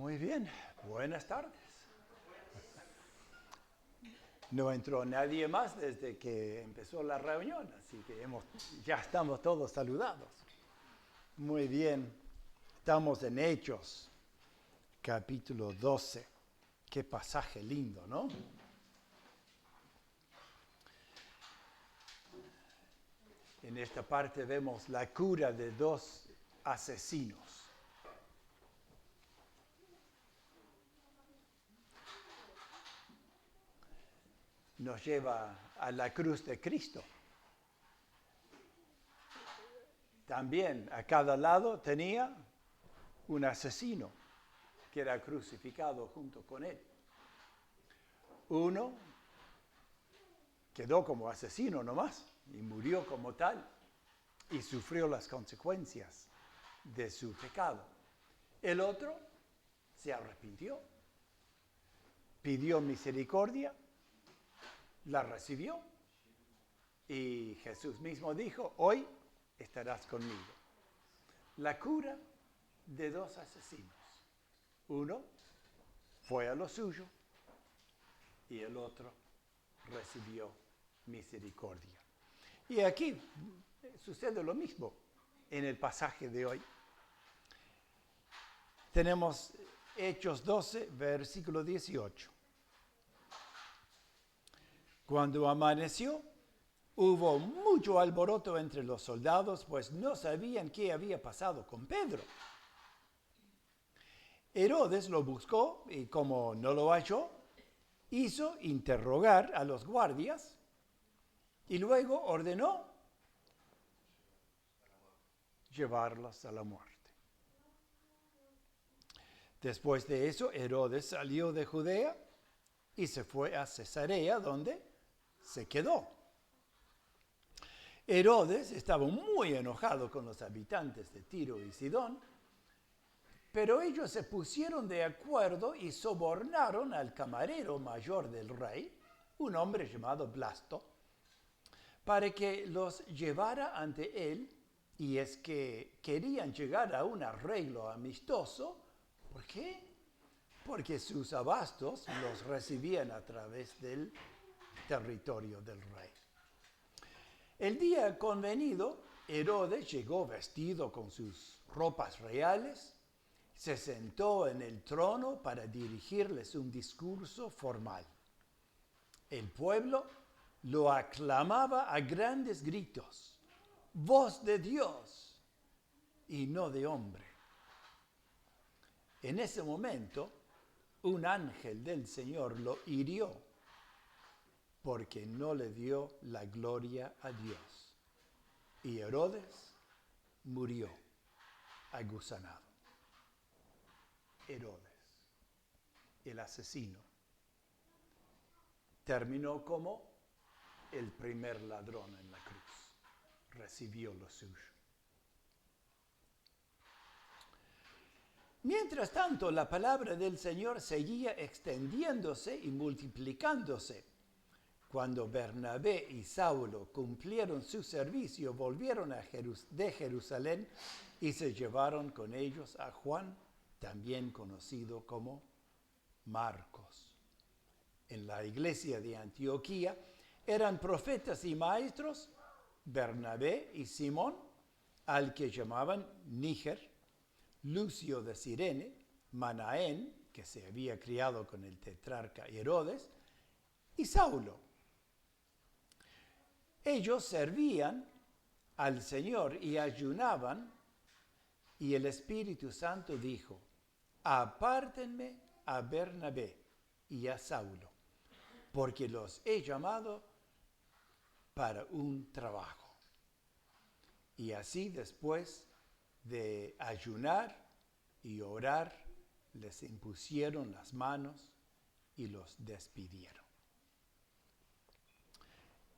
Muy bien, buenas tardes. No entró nadie más desde que empezó la reunión, así que ya estamos todos saludados. Muy bien, estamos en Hechos, capítulo 12. Qué pasaje lindo, ¿no? En esta parte vemos la cura de dos asesinos. Nos lleva a la cruz de Cristo. También a cada lado tenía un asesino que era crucificado junto con él. Uno quedó como asesino nomás y murió como tal y sufrió las consecuencias de su pecado. El otro se arrepintió, pidió misericordia, la recibió y Jesús mismo dijo, hoy estarás conmigo. La cura de dos asesinos. Uno fue a lo suyo y el otro recibió misericordia. Y aquí sucede lo mismo en el pasaje de hoy. Tenemos Hechos 12, versículo 18. Cuando amaneció, hubo mucho alboroto entre los soldados, pues no sabían qué había pasado con Pedro. Herodes lo buscó y como no lo halló, hizo interrogar a los guardias y luego ordenó llevarlos a la muerte. Después de eso, Herodes salió de Judea y se fue a Cesarea, donde se quedó. Herodes estaba muy enojado con los habitantes de Tiro y Sidón, pero ellos se pusieron de acuerdo y sobornaron al camarero mayor del rey, un hombre llamado Blasto, para que los llevara ante él, y es que querían llegar a un arreglo amistoso. ¿Por qué? Porque sus abastos los recibían a través del territorio del rey. El día convenido, Herodes llegó vestido con sus ropas reales, se sentó en el trono para dirigirles un discurso formal. El pueblo lo aclamaba a grandes gritos, voz de Dios y no de hombre. En ese momento, un ángel del Señor lo hirió porque no le dio la gloria a Dios. Y Herodes murió aguzanado. Herodes, el asesino, terminó como el primer ladrón en la cruz. Recibió lo suyo. Mientras tanto, la palabra del Señor seguía extendiéndose y multiplicándose. Cuando Bernabé y Saulo cumplieron su servicio, volvieron de Jerusalén y se llevaron con ellos a Juan, también conocido como Marcos. En la iglesia de Antioquía eran profetas y maestros Bernabé y Simón, al que llamaban Níger, Lucio de Cirene, Manaén, que se había criado con el tetrarca Herodes, y Saulo. Ellos servían al Señor y ayunaban, y el Espíritu Santo dijo, apártenme a Bernabé y a Saulo, porque los he llamado para un trabajo. Y así después de ayunar y orar, les impusieron las manos y los despidieron.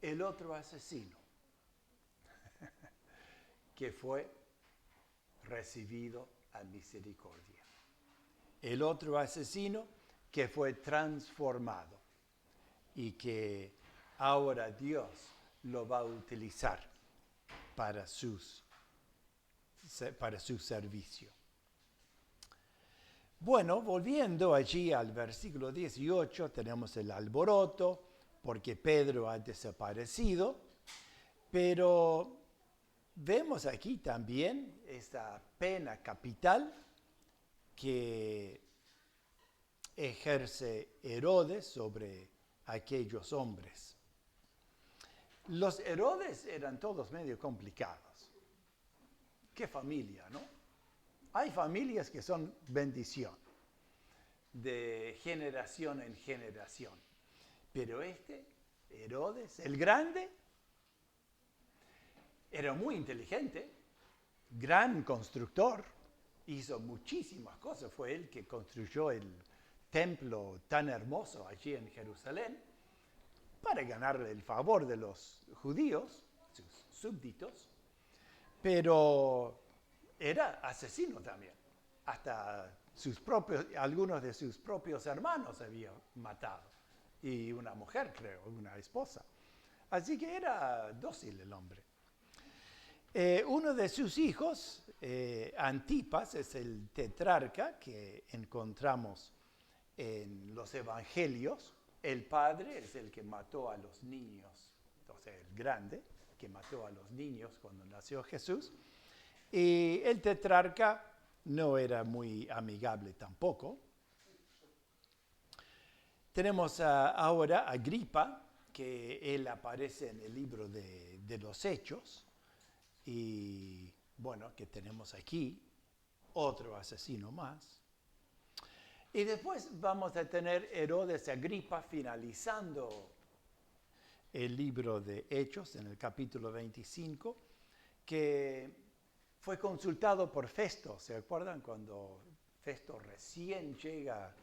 El otro asesino que fue recibido a misericordia. El otro asesino que fue transformado y que ahora Dios lo va a utilizar para su servicio. Bueno, volviendo allí al versículo 18, tenemos el alboroto, porque Pedro ha desaparecido, pero vemos aquí también esta pena capital que ejerce Herodes sobre aquellos hombres. Los Herodes eran todos medio complicados. Qué familia, ¿no? Hay familias que son bendición, de generación en generación. Pero Herodes, el grande, era muy inteligente, gran constructor, hizo muchísimas cosas. Fue él que construyó el templo tan hermoso allí en Jerusalén para ganarle el favor de los judíos, sus súbditos, pero era asesino también. Hasta algunos de sus propios hermanos había matado. Y una mujer, creo, una esposa. Así que era dócil el hombre. Uno de sus hijos, Antipas, es el tetrarca que encontramos en los evangelios. El padre es el que mató a los niños, o sea, el grande, que mató a los niños cuando nació Jesús. Y el tetrarca no era muy amigable tampoco. Tenemos ahora a Agripa, que él aparece en el libro de los Hechos. Y bueno, que tenemos aquí otro asesino más. Y después vamos a tener Herodes Agripa finalizando el libro de Hechos en el capítulo 25, que fue consultado por Festo. ¿Se acuerdan cuando Festo recién llega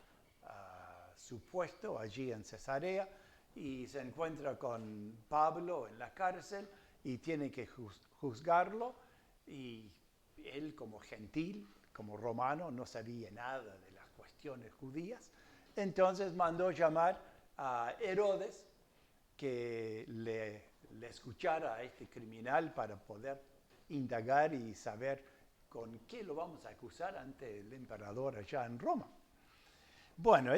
a su puesto allí en Cesarea y se encuentra con Pablo en la cárcel y tiene que juzgarlo? Y él, como gentil, como romano, no sabía nada de las cuestiones judías. Entonces mandó llamar a Herodes que le escuchara a este criminal para poder indagar y saber con qué lo vamos a acusar ante el emperador allá en Roma. Bueno,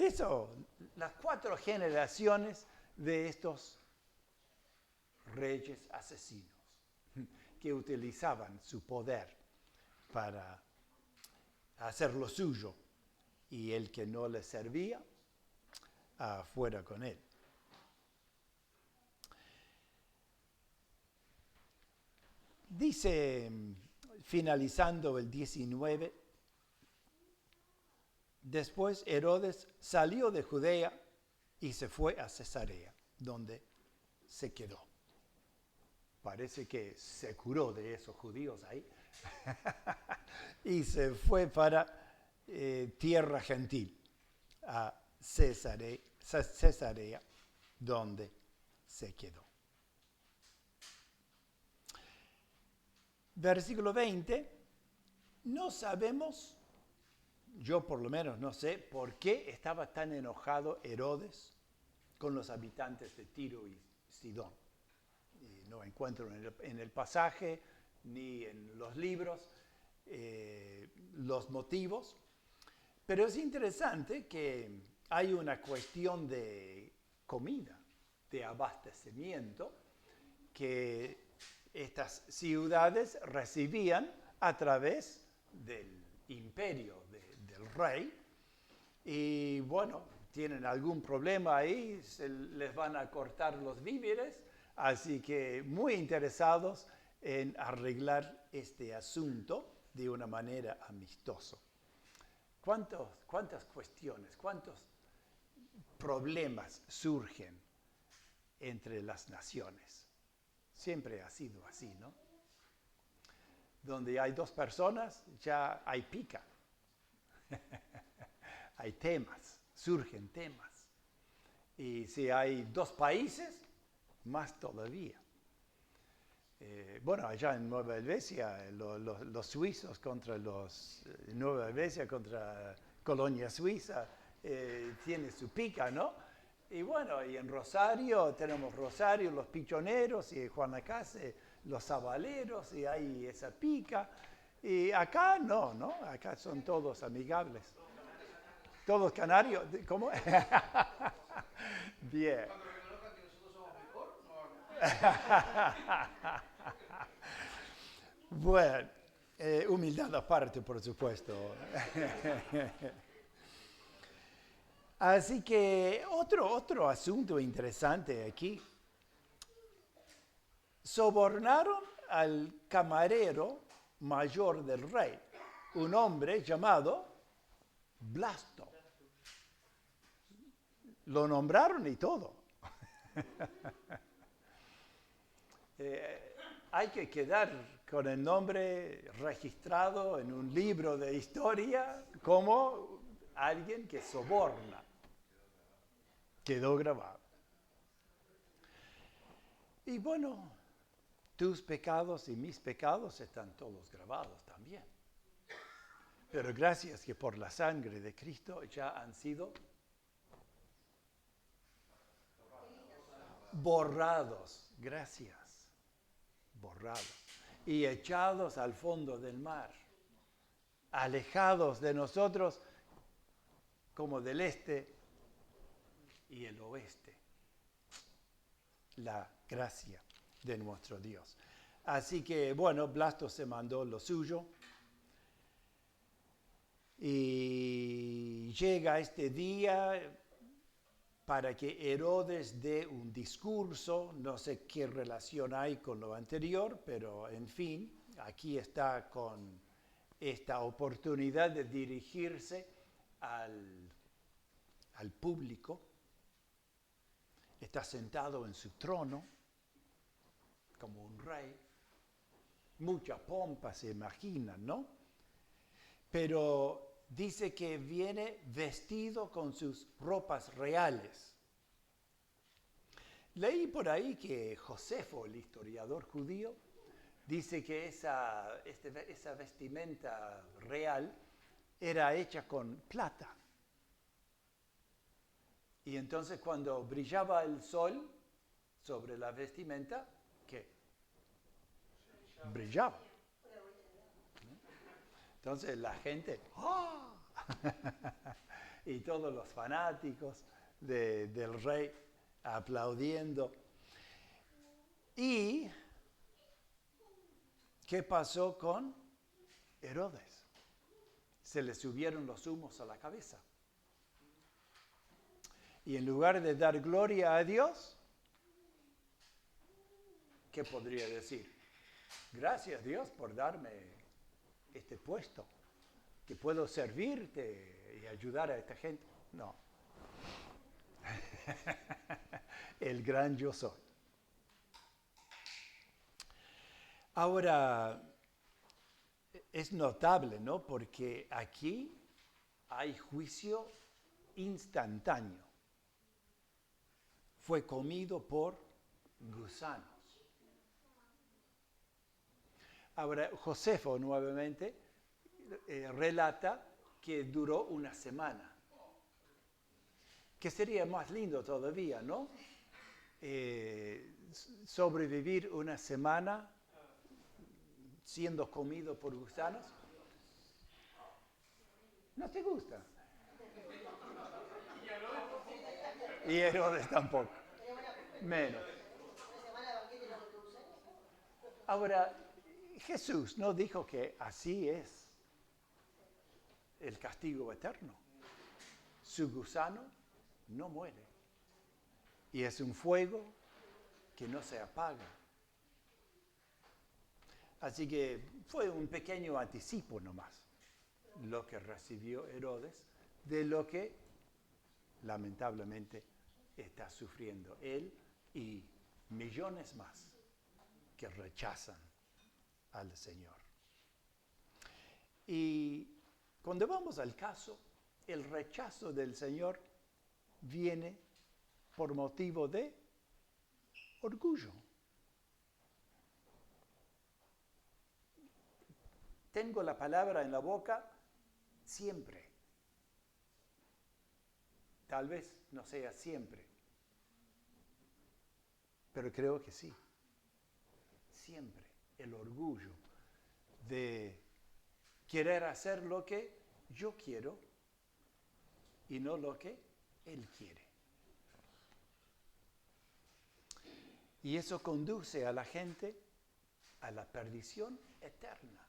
las 4 generaciones de estos reyes asesinos que utilizaban su poder para hacer lo suyo, y el que no les servía, fuera con él. Dice, finalizando el 19, después Herodes salió de Judea y se fue a Cesarea, donde se quedó. Parece que se curó de esos judíos ahí y se fue para tierra gentil, a Cesarea, donde se quedó. Versículo 20, no sabemos, yo por lo menos no sé, por qué estaba tan enojado Herodes con los habitantes de Tiro y Sidón. Y no encuentro en el pasaje ni en los libros los motivos, pero es interesante que hay una cuestión de comida, de abastecimiento, que estas ciudades recibían a través del imperio del rey. Y bueno, tienen algún problema ahí, les van a cortar los víveres, así que muy interesados en arreglar este asunto de una manera amistosa. ¿Cuántas cuestiones, cuántos problemas surgen entre las naciones? Siempre ha sido así, ¿no? Donde hay 2 personas, ya hay pica. Hay temas, surgen temas. Y si hay 2 países, más todavía. Bueno, allá en Nueva Helvecia, los suizos contra Nueva Helvecia contra Colonia Suiza, tiene su pica, ¿no? Y bueno, y en Rosario tenemos Rosario, los pichoneros, y Juanacase, los zabaleros, y hay esa pica. Y acá no, acá son todos amigables. ¿Todos canarios? ¿Cómo? Bien. Cuando reconozcan que nosotros somos mejor, no hablan. Bueno, humildad aparte, por supuesto. Así que otro asunto interesante aquí. Sobornaron al camarero mayor del rey, un hombre llamado Blasto. Lo nombraron y todo. Hay que quedar con el nombre registrado en un libro de historia como alguien que soborna. Quedó grabado. Y bueno, tus pecados y mis pecados están todos grabados también. Pero gracias que por la sangre de Cristo ya han sido borrados. Gracias. Borrados. Y echados al fondo del mar. Alejados de nosotros como del este y el oeste. La gracia de nuestro Dios. Así que, bueno, Blasto se mandó lo suyo. Y llega este día para que Herodes dé un discurso. No sé qué relación hay con lo anterior, pero en fin, aquí está con esta oportunidad de dirigirse al público. Está sentado en su trono como un rey. Mucha pompa se imaginan, ¿no? Pero dice que viene vestido con sus ropas reales. Leí por ahí que Josefo, el historiador judío, dice que esa vestimenta real era hecha con plata. Y entonces cuando brillaba el sol sobre la vestimenta, ¿qué? Brillaba. Entonces la gente, ¡oh! Y todos los fanáticos del rey aplaudiendo. ¿Y qué pasó con Herodes? Se le subieron los humos a la cabeza. Y en lugar de dar gloria a Dios, ¿qué podría decir? Gracias Dios por darme este puesto, que puedo servirte y ayudar a esta gente. No. El gran yo soy. Ahora, es notable, ¿no? Porque aquí hay juicio instantáneo. Fue comido por gusanos. Ahora, Josefo nuevamente relata que duró una semana. Que sería más lindo todavía, ¿no? Sobrevivir una semana siendo comido por gusanos. ¿No te gusta? Y Herodes tampoco. Menos. Ahora, Jesús no dijo que así es el castigo eterno. Su gusano no muere. Y es un fuego que no se apaga. Así que fue un pequeño anticipo nomás lo que recibió Herodes de lo que lamentablemente está sufriendo él y millones más que rechazan al Señor. Y cuando vamos al caso, el rechazo del Señor viene por motivo de orgullo. Tengo la palabra en la boca siempre. Tal vez no sea siempre, pero creo que sí. Siempre el orgullo de querer hacer lo que yo quiero y no lo que Él quiere. Y eso conduce a la gente a la perdición eterna.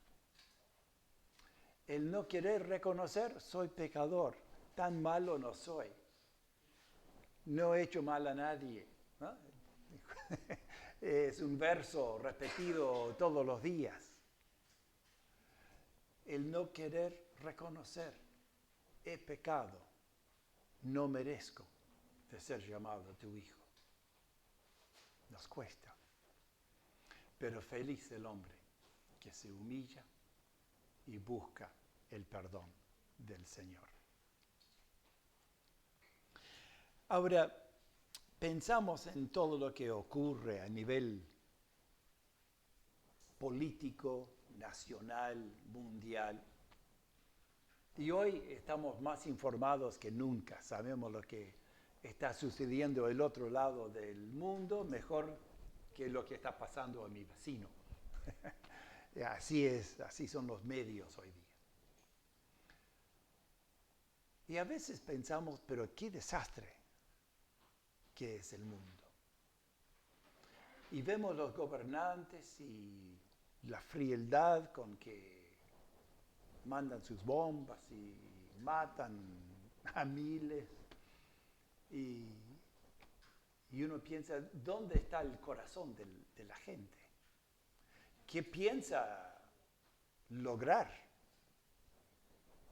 El no querer reconocer, soy pecador, tan malo no soy. No he hecho mal a nadie, ¿no? Es un verso repetido todos los días. El no querer reconocer, he pecado, no merezco de ser llamado tu hijo. Nos cuesta. Pero feliz el hombre que se humilla y busca el perdón del Señor. Ahora, pensamos en todo lo que ocurre a nivel político, nacional, mundial. Y hoy estamos más informados que nunca. Sabemos lo que está sucediendo del otro lado del mundo mejor que lo que está pasando a mi vecino. Así es, así son los medios hoy día. Y a veces pensamos, pero qué desastre que es el mundo. Y vemos los gobernantes y la frialdad con que mandan sus bombas y matan a miles. Y uno piensa, ¿dónde está el corazón de la gente? ¿Qué piensa lograr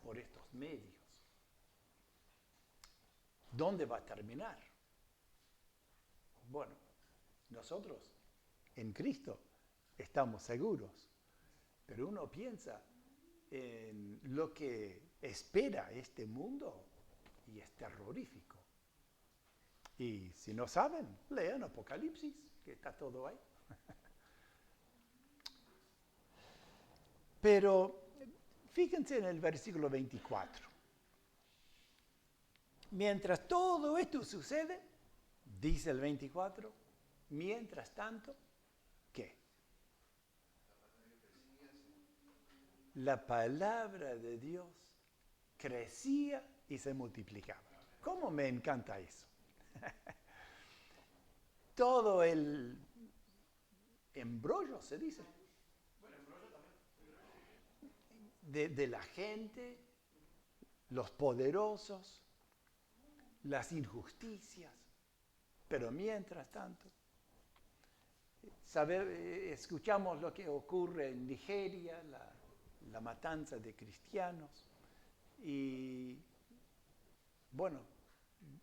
por estos medios? ¿Dónde va a terminar? Bueno, nosotros en Cristo estamos seguros, pero uno piensa en lo que espera este mundo y es terrorífico. Y si no saben, lean Apocalipsis, que está todo ahí. Pero fíjense en el versículo 24. Mientras todo esto sucede, dice el 24, mientras tanto, ¿qué? La palabra de Dios crecía y se multiplicaba. ¿Cómo me encanta eso? Todo el embrollo, se dice, de la gente, los poderosos, las injusticias, pero mientras tanto, escuchamos lo que ocurre en Nigeria, la matanza de cristianos, y bueno,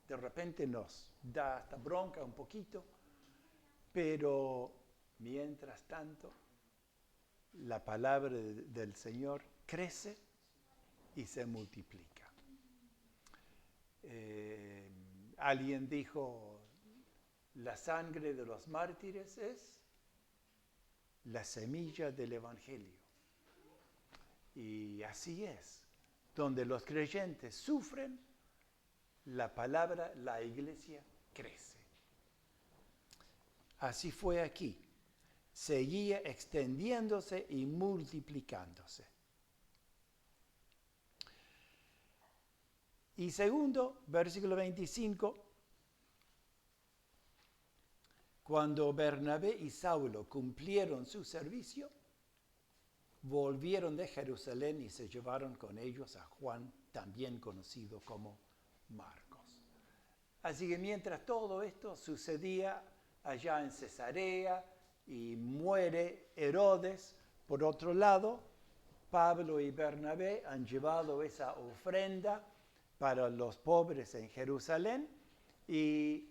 de repente nos da hasta bronca un poquito, pero mientras tanto, la palabra del Señor crece y se multiplica. Alguien dijo, la sangre de los mártires es la semilla del Evangelio. Y así es, donde los creyentes sufren, la palabra, la iglesia crece. Así fue aquí. Seguía extendiéndose y multiplicándose. Y segundo, versículo 25, cuando Bernabé y Saulo cumplieron su servicio, volvieron de Jerusalén y se llevaron con ellos a Juan, también conocido como Marcos. Así que mientras todo esto sucedía allá en Cesarea y muere Herodes, por otro lado, Pablo y Bernabé han llevado esa ofrenda para los pobres en Jerusalén y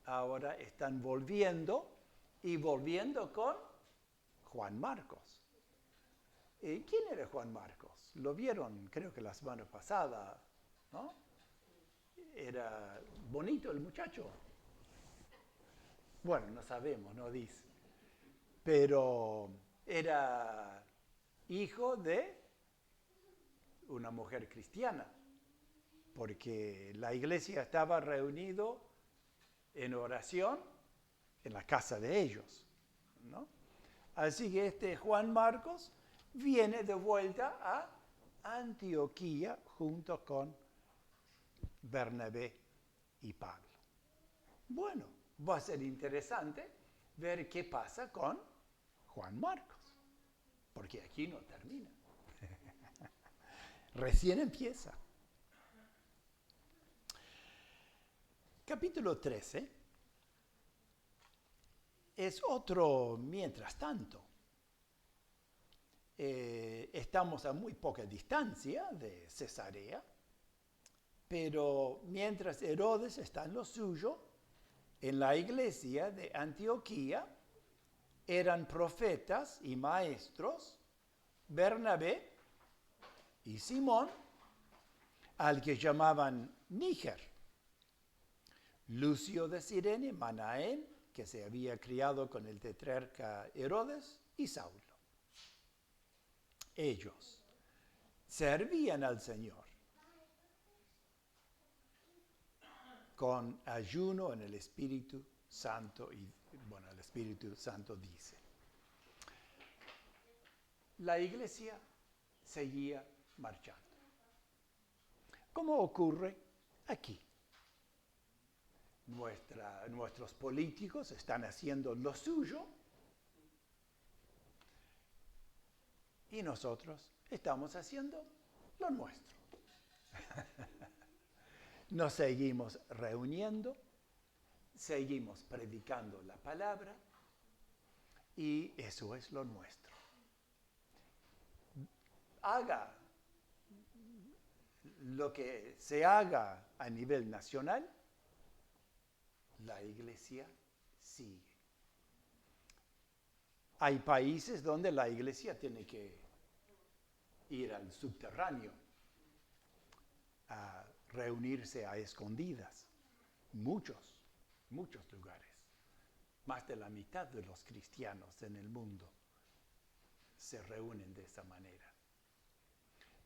ahora están volviendo con Juan Marcos. ¿Quién era Juan Marcos? Lo vieron, creo que la semana pasada, ¿no? Era bonito el muchacho. Bueno, no sabemos, no dice. Pero era hijo de una mujer cristiana, porque la iglesia estaba reunido en oración en la casa de ellos, ¿no? Así que este Juan Marcos viene de vuelta a Antioquía junto con Bernabé y Pablo. Bueno, va a ser interesante ver qué pasa con Juan Marcos, porque aquí no termina. Recién empieza. Capítulo 13 es otro mientras tanto. Estamos a muy poca distancia de Cesarea, pero mientras Herodes está en lo suyo, en la iglesia de Antioquía eran profetas y maestros Bernabé y Simón, al que llamaban Níger, Lucio de Cirene, Manaén, que se había criado con el tetrarca Herodes, y Saulo. Ellos servían al Señor con ayuno en el Espíritu Santo, y bueno, el Espíritu Santo dice. La iglesia seguía marchando. ¿Cómo ocurre aquí? Nuestros políticos están haciendo lo suyo y nosotros estamos haciendo lo nuestro. Nos seguimos reuniendo, seguimos predicando la palabra y eso es lo nuestro. Haga lo que se haga a nivel nacional, la iglesia sigue. Hay países donde la iglesia tiene que ir al subterráneo a reunirse a escondidas. Muchos lugares. Más de la mitad de los cristianos en el mundo se reúnen de esa manera.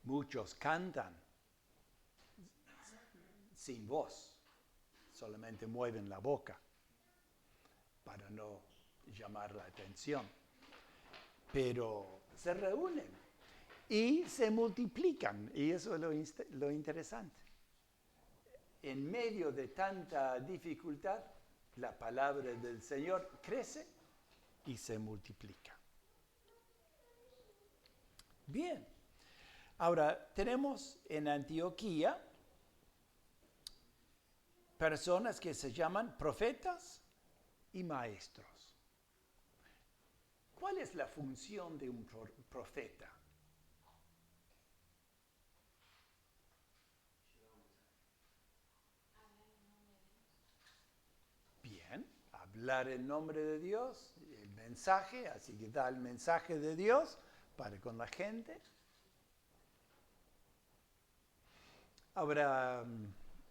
Muchos cantan sin voz, solamente mueven la boca para no llamar la atención. Pero se reúnen y se multiplican, y eso es lo interesante. En medio de tanta dificultad, la palabra del Señor crece y se multiplica. Bien, ahora tenemos en Antioquía personas que se llaman profetas y maestros. ¿Cuál es la función de un profeta? Bien, hablar en nombre de Dios, el mensaje, así que da el mensaje de Dios para con la gente. Ahora,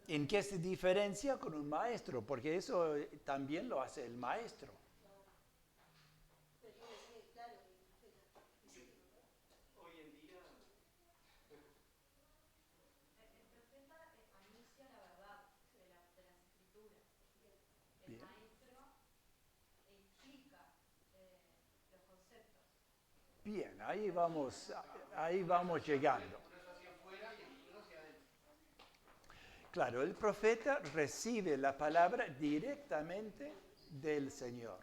¿en qué se diferencia con un maestro? Porque eso también lo hace el maestro. Hoy en día, El profeta anuncia la verdad de las escrituras. El Bien. maestro explica los conceptos. Bien, ahí vamos llegando. uno es hacia afuera y el otro hacia adentro. Claro, el profeta recibe la palabra directamente del Señor.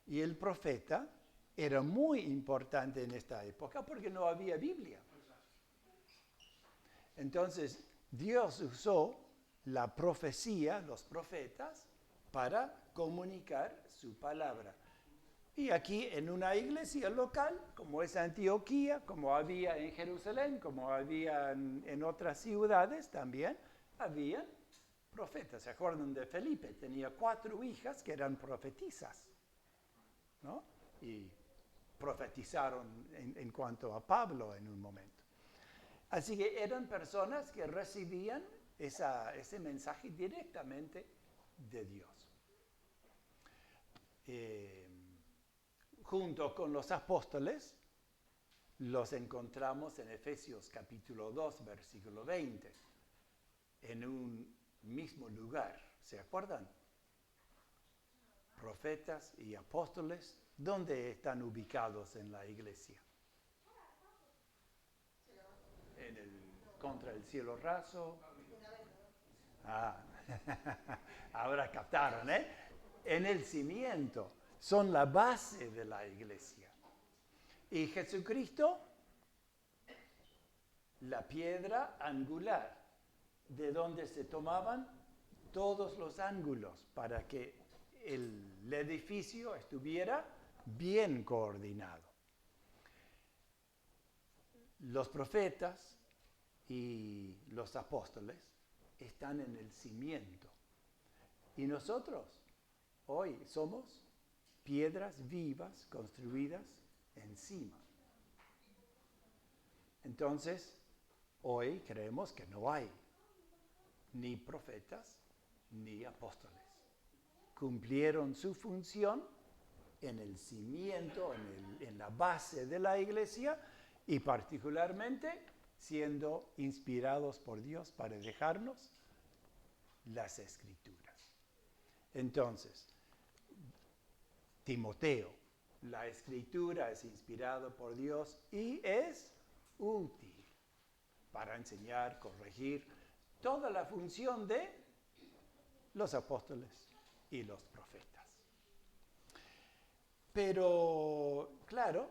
Y el profeta era muy importante en esta época porque no había Biblia. Entonces, Dios usó la profecía, los profetas, para comunicar su palabra. Y aquí en una iglesia local, como es Antioquía, como había en Jerusalén, como había en otras ciudades también, había profetas. ¿Se acuerdan de Felipe? Tenía 4 hijas que eran profetisas, ¿no? Y profetizaron en cuanto a Pablo en un momento. Así que eran personas que recibían ese mensaje directamente de Dios. Junto con los apóstoles, los encontramos en Efesios capítulo 2, versículo 20, en un mismo lugar. ¿Se acuerdan? Profetas y apóstoles, ¿dónde están ubicados en la iglesia? Contra el cielo raso. Ah, ahora captaron, ¿eh? En el cimiento. Son la base de la iglesia. Y Jesucristo, la piedra angular, de donde se tomaban todos los ángulos para que el edificio estuviera bien coordinado. Los profetas y los apóstoles están en el cimiento. Y nosotros hoy somos piedras vivas construidas encima. Entonces, hoy creemos que no hay ni profetas ni apóstoles. Cumplieron su función en el cimiento, en la base de la iglesia y particularmente siendo inspirados por Dios para dejarnos las Escrituras. Entonces, Timoteo, la Escritura es inspirada por Dios y es útil para enseñar, corregir, toda la función de los apóstoles y los profetas. Pero, claro,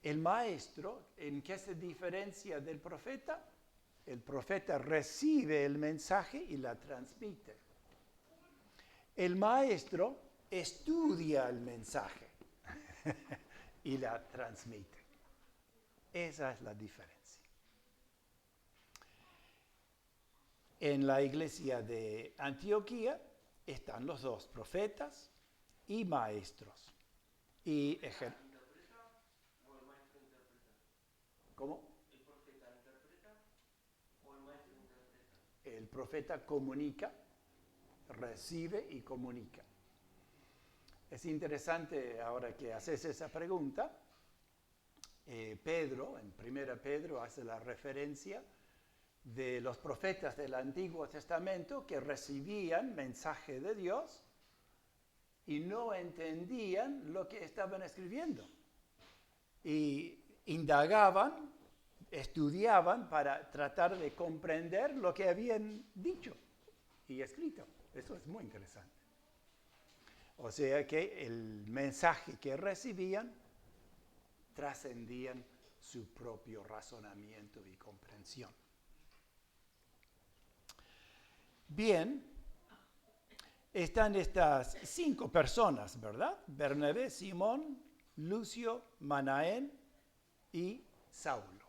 el maestro, ¿en qué se diferencia del profeta? El profeta recibe el mensaje y la transmite. El maestro estudia el mensaje y la transmite. Esa es la diferencia. En la iglesia de Antioquía están los dos, profetas y maestros. ¿Interpreta o el maestro interpreta? ¿Cómo? ¿El profeta interpreta o el maestro interpreta? El profeta comunica, recibe y comunica. Es interesante ahora que haces esa pregunta. Pedro, en 1 Pedro, hace la referencia de los profetas del Antiguo Testamento que recibían mensaje de Dios y no entendían lo que estaban escribiendo. Y indagaban, estudiaban para tratar de comprender lo que habían dicho y escrito. Eso es muy interesante. O sea que el mensaje que recibían trascendían su propio razonamiento y comprensión. Bien, están estas 5 personas, ¿verdad? Bernabé, Simón, Lucio, Manaén y Saulo.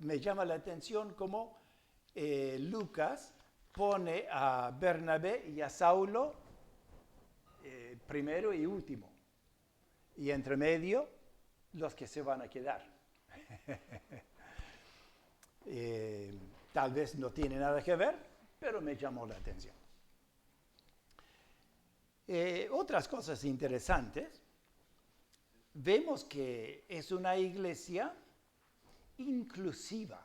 Me llama la atención cómo Lucas pone a Bernabé y a Saulo primero y último. Y entre medio, los que se van a quedar. Tal vez no tiene nada que ver, pero me llamó la atención. Otras cosas interesantes. Vemos que es una iglesia inclusiva.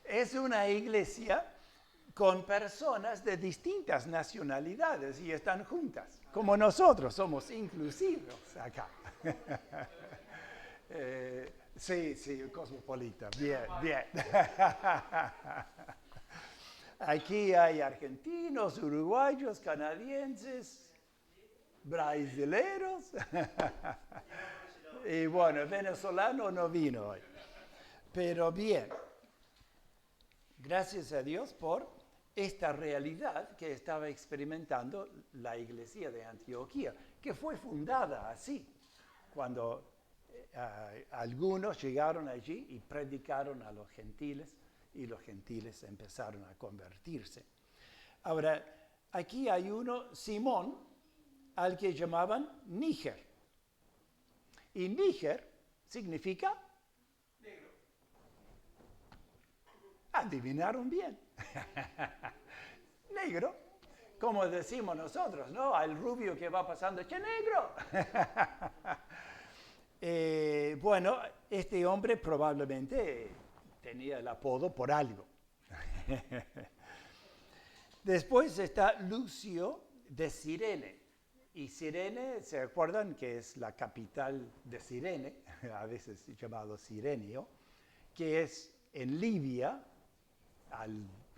Es una iglesia con personas de distintas nacionalidades y están juntas, como nosotros somos inclusivos acá. Sí, cosmopolita, bien. Aquí hay argentinos, uruguayos, canadienses, brasileros. Y bueno, el venezolano no vino hoy. Pero bien, gracias a Dios por esta realidad que estaba experimentando la iglesia de Antioquía, que fue fundada así, cuando algunos llegaron allí y predicaron a los gentiles, y los gentiles empezaron a convertirse. Ahora, aquí hay uno, Simón, al que llamaban Níger. Y Níger significa Negro. adivinaron bien. Negro, como decimos nosotros, ¿no? Al rubio que va pasando, ¡che negro! Bueno, este hombre probablemente tenía el apodo por algo. Después está Lucio de Cirene Y Cirene, ¿se acuerdan que es la capital de Cirene? A veces llamado Cirenio, que es en Libia,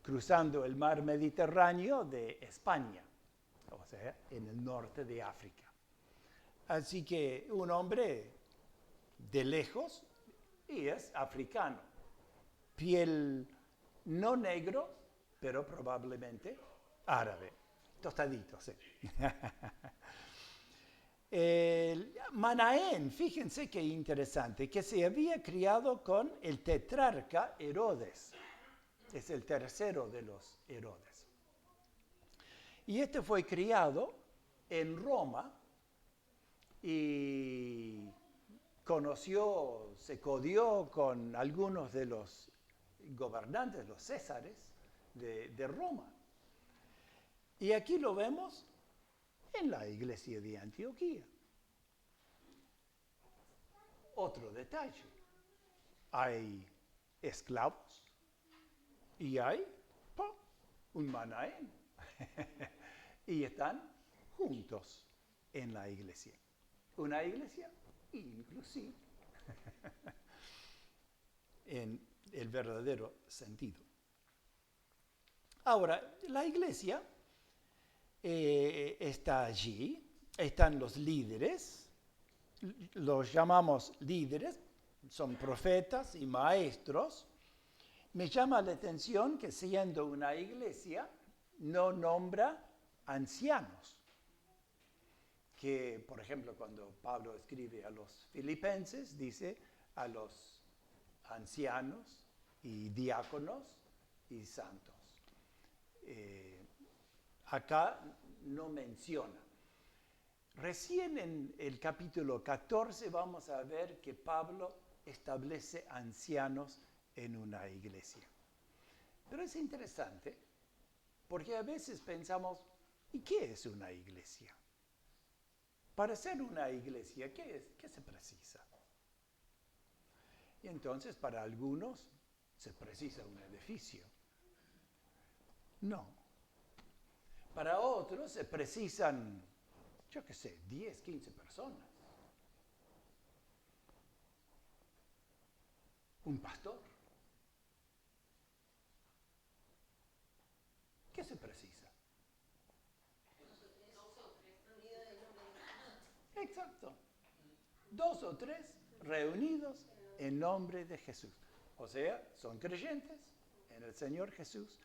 cruzando el mar Mediterráneo de España, o sea, en el norte de África. Así que un hombre de lejos y es africano, piel no negro, pero probablemente árabe, tostadito, sí. Manaén, fíjense qué interesante, que se había criado con el tetrarca Herodes. Es el tercero de los Herodes. Y este fue criado en Roma y se codió con algunos de los gobernantes, los césares de Roma. Y aquí lo vemos en la iglesia de Antioquía. Otro detalle, hay esclavos y hay un Manaén. Y están juntos en la iglesia. Una iglesia inclusive en el verdadero sentido. Ahora, la iglesia está allí, están los líderes, los llamamos líderes, son profetas y maestros. Me llama la atención que siendo una iglesia no nombra ancianos, que por ejemplo cuando Pablo escribe a los filipenses dice a los ancianos y diáconos y santos. Acá no menciona. Recién en el capítulo 14 vamos a ver que Pablo establece ancianos en una iglesia. Pero es interesante porque a veces pensamos, ¿y qué es una iglesia? Para ser una iglesia, ¿qué es? ¿Qué se precisa? Y entonces para algunos se precisa un edificio. No. Para otros se precisan, yo qué sé, 10, 15 personas. Un pastor. ¿Qué se precisa? Exacto. 2 o 3 reunidos en nombre de Jesús. O sea, son creyentes en el Señor Jesús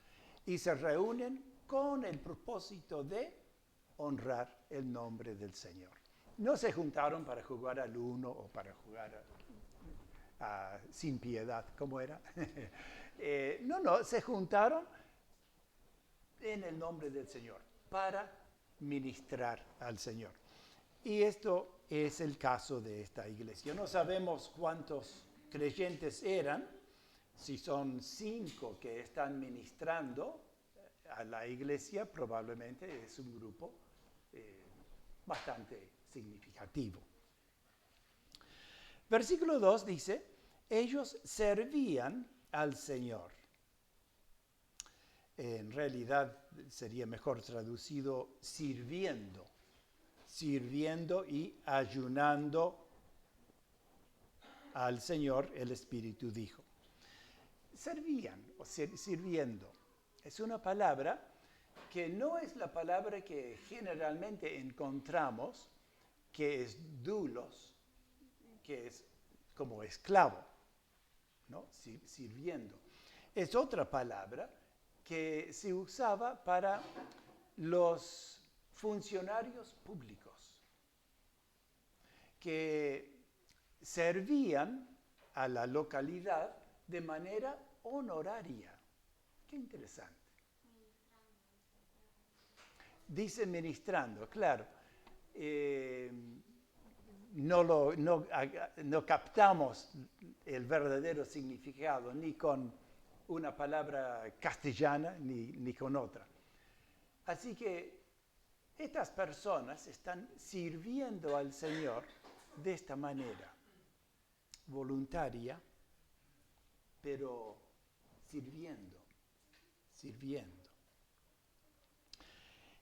y se reúnen con el propósito de honrar el nombre del Señor. No se juntaron para jugar al uno o para jugar sin piedad, ¿cómo era? No, se juntaron en el nombre del Señor para ministrar al Señor. Y esto es el caso de esta iglesia. No sabemos cuántos creyentes eran, si son 5 que están ministrando a la iglesia, probablemente es un grupo bastante significativo. Versículo 2 dice, ellos servían al Señor. En realidad sería mejor traducido sirviendo y ayunando al Señor, el Espíritu dijo. Servían o sirviendo. Es una palabra que no es la palabra que generalmente encontramos, que es doulos, que es como esclavo, ¿no? Sirviendo. Es otra palabra que se usaba para los funcionarios públicos, que servían a la localidad de manera honoraria. Qué interesante. Dice ministrando, claro. No captamos el verdadero significado ni con una palabra castellana ni con otra. Así que estas personas están sirviendo al Señor de esta manera, voluntaria, pero sirviendo.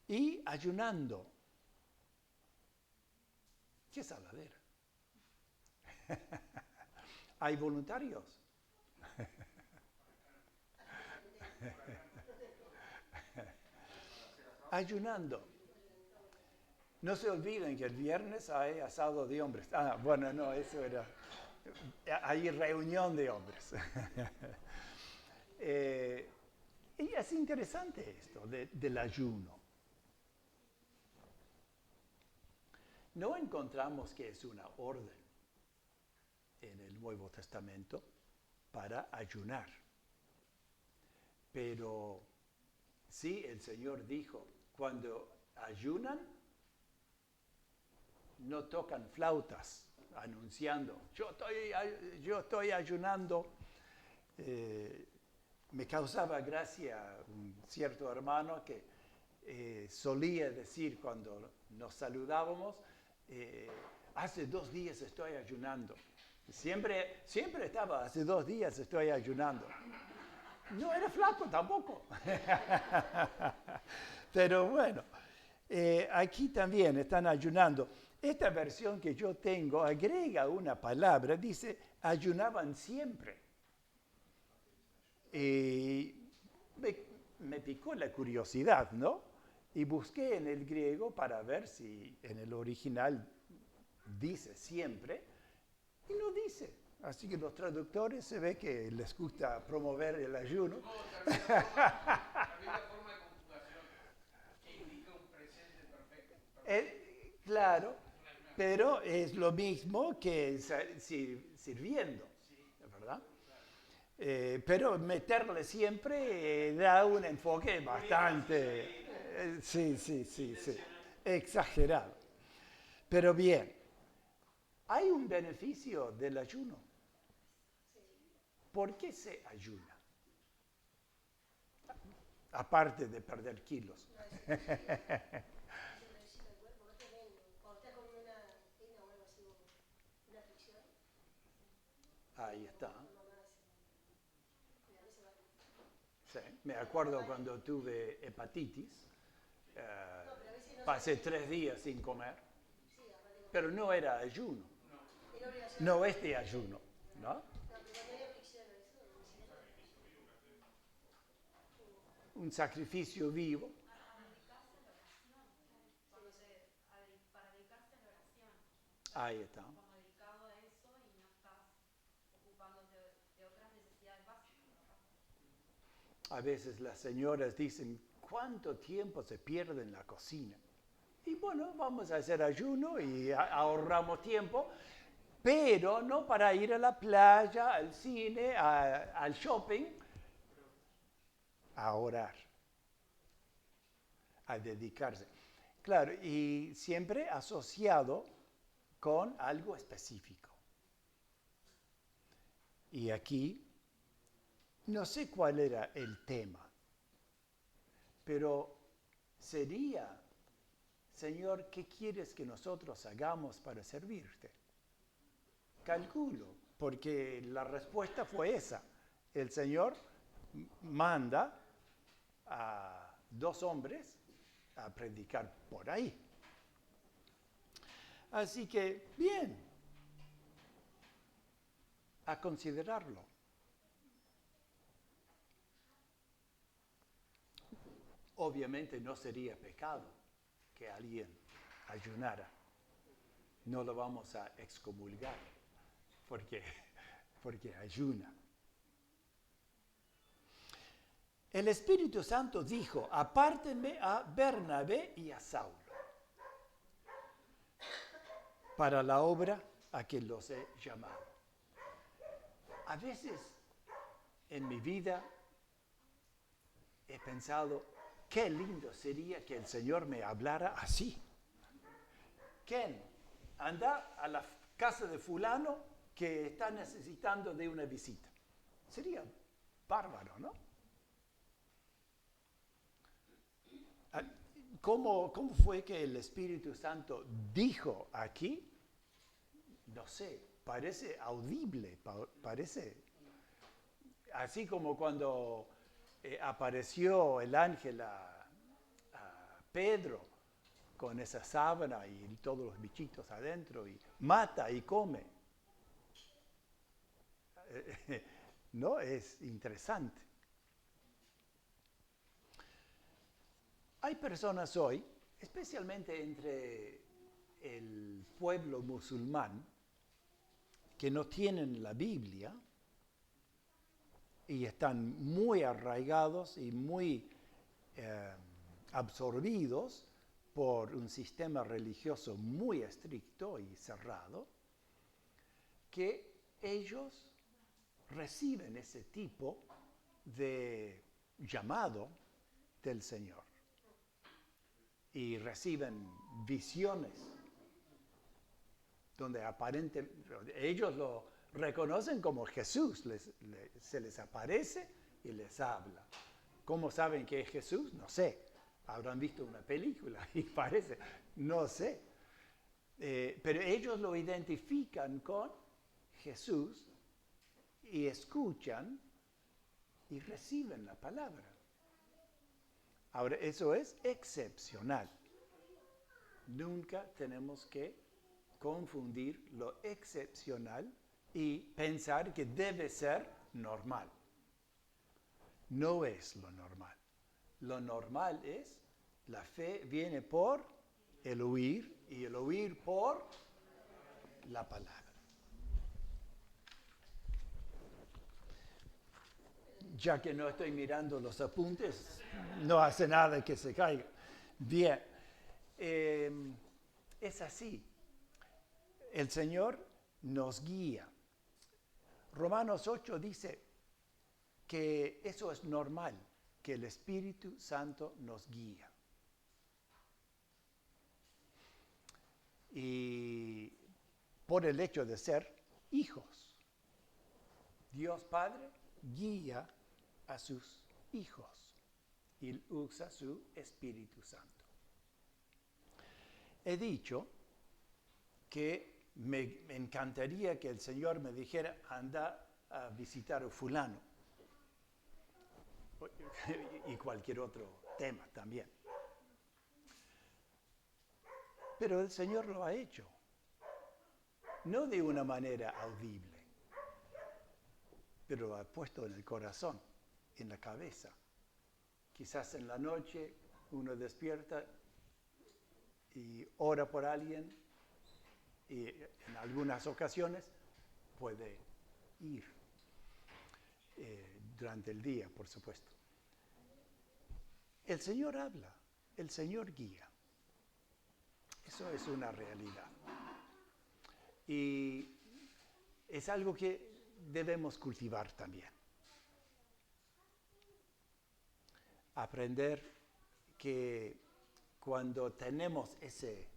Y ayunando. ¿Qué saladera? ¿Hay voluntarios? Ayunando. No se olviden que el viernes hay asado de hombres. Ah, bueno, no, eso era... Hay reunión de hombres. Y es interesante esto del ayuno. No encontramos que es una orden en el Nuevo Testamento para ayunar. Pero sí, el Señor dijo, cuando ayunan, no tocan flautas anunciando, yo estoy ayunando. Me causaba gracia un cierto hermano que solía decir cuando nos saludábamos, hace 2 días estoy ayunando. Siempre estaba, hace 2 días estoy ayunando. No era flaco tampoco. Pero bueno, aquí también están ayunando. Esta versión que yo tengo agrega una palabra, dice, ayunaban siempre. Y me picó la curiosidad, ¿no? Y busqué en el griego para ver si en el original dice siempre, y no dice. Así que los traductores se ve que les gusta promover el ayuno. Había una forma de conjugación que indica un presente perfecto. Claro, pero es lo mismo que sirviendo, ¿verdad? Pero meterle siempre da un enfoque bastante, sí, exagerado. Pero bien, hay un beneficio del ayuno. ¿Por qué se ayuna? Aparte de perder kilos. Ahí está. Sí, me acuerdo cuando tuve hepatitis, pasé 3 días sin comer, pero no era ayuno, no es de ayuno, ¿no? Un sacrificio vivo. Para dedicarse a la oración. Ahí está. Como dedicado a eso y no estás ocupándote de otras necesidades básicas. A veces las señoras dicen, ¿cuánto tiempo se pierde en la cocina? Y bueno, vamos a hacer ayuno y ahorramos tiempo, pero no para ir a la playa, al cine, al shopping, a orar, a dedicarse. Claro, y siempre asociado con algo específico. Y aquí, no sé cuál era el tema, pero sería, Señor, ¿qué quieres que nosotros hagamos para servirte? Calculo, porque la respuesta fue esa. El Señor manda a 2 hombres a predicar por ahí. Así que, bien, a considerarlo. Obviamente no sería pecado que alguien ayunara. No lo vamos a excomulgar porque ayuna. El Espíritu Santo dijo, apártenme a Bernabé y a Saulo para la obra a que los he llamado. A veces en mi vida he pensado, qué lindo sería que el Señor me hablara así. Ken, anda a la casa de fulano que está necesitando de una visita. Sería bárbaro, ¿no? ¿Cómo fue que el Espíritu Santo dijo aquí? No sé, parece audible, parece. Así como cuando apareció el ángel a Pedro con esa sábana y todos los bichitos adentro y mata y come. No, es interesante. Hay personas hoy, especialmente entre el pueblo musulmán, que no tienen la Biblia y están muy arraigados y muy absorbidos por un sistema religioso muy estricto y cerrado, que ellos reciben ese tipo de llamado del Señor y reciben visiones donde aparentemente ellos lo reconocen como Jesús, se les aparece y les habla. ¿Cómo saben que es Jesús? No sé. Habrán visto una película y parece, no sé. Pero ellos lo identifican con Jesús y escuchan y reciben la palabra. Ahora, eso es excepcional. Nunca tenemos que confundir lo excepcional y pensar que debe ser normal. No es lo normal. Lo normal es, la fe viene por el oír y el oír por la palabra. Ya que no estoy mirando los apuntes, no hace nada que se caiga. Bien, es así. El Señor nos guía. Romanos 8 dice que eso es normal, que el Espíritu Santo nos guía. Y por el hecho de ser hijos, Dios Padre guía a sus hijos y usa su Espíritu Santo. He dicho que me encantaría que el Señor me dijera, anda a visitar a fulano, y cualquier otro tema también. Pero el Señor lo ha hecho, no de una manera audible, pero lo ha puesto en el corazón, en la cabeza. Quizás en la noche uno despierta y ora por alguien, y en algunas ocasiones puede ir durante el día, por supuesto. El Señor habla, el Señor guía. Eso es una realidad. Y es algo que debemos cultivar también. Aprender que cuando tenemos ese